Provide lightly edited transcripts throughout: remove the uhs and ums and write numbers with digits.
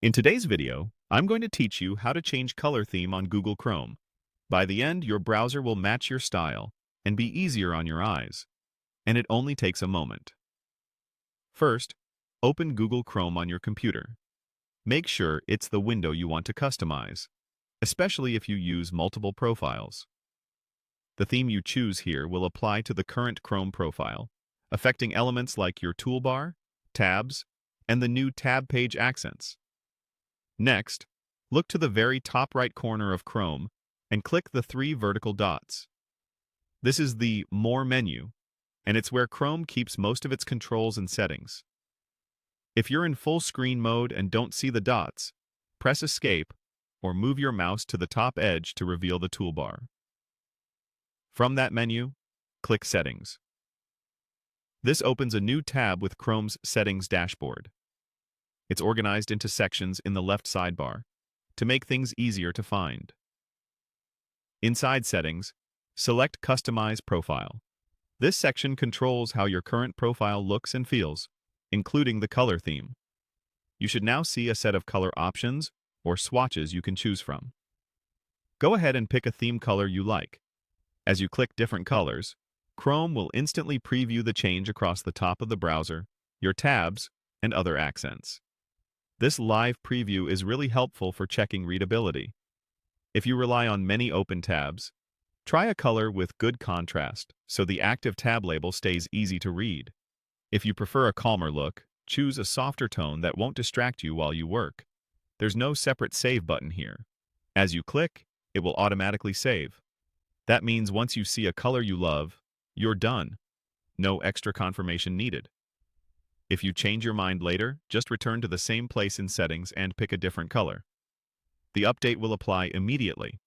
In today's video, I'm going to teach you how to change color theme on Google Chrome. By the end, your browser will match your style and be easier on your eyes, and it only takes a moment. First, open Google Chrome on your computer. Make sure it's the window you want to customize, especially if you use multiple profiles. The theme you choose here will apply to the current Chrome profile, affecting elements like your toolbar, tabs, and the new tab page accents. Next, look to the very top right corner of Chrome and click the three vertical dots. This is the More menu, and it's where Chrome keeps most of its controls and settings. If you're in full screen mode and don't see the dots, press Escape or move your mouse to the top edge to reveal the toolbar. From that menu, click Settings. This opens a new tab with Chrome's Settings dashboard. It's organized into sections in the left sidebar to make things easier to find. Inside Settings, select Customize Profile. This section controls how your current profile looks and feels, including the color theme. You should now see a set of color options or swatches you can choose from. Go ahead and pick a theme color you like. As you click different colors, Chrome will instantly preview the change across the top of the browser, your tabs, and other accents. This live preview is really helpful for checking readability. If you rely on many open tabs, try a color with good contrast so the active tab label stays easy to read. If you prefer a calmer look, choose a softer tone that won't distract you while you work. There's no separate save button here. As you click, it will automatically save. That means once you see a color you love, you're done. No extra confirmation needed. If you change your mind later, just return to the same place in Settings and pick a different color. The update will apply immediately.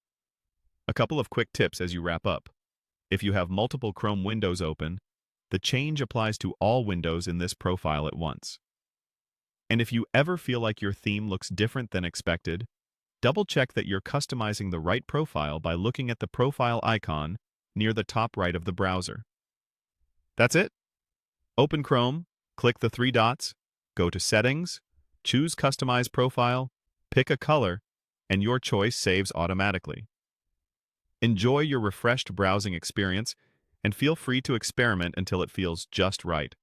A couple of quick tips as you wrap up. If you have multiple Chrome windows open, the change applies to all windows in this profile at once. And if you ever feel like your theme looks different than expected, double-check that you're customizing the right profile by looking at the profile icon near the top right of the browser. That's it. Open Chrome, click the three dots, go to Settings, choose Customize Profile, pick a color, and your choice saves automatically. Enjoy your refreshed browsing experience and feel free to experiment until it feels just right.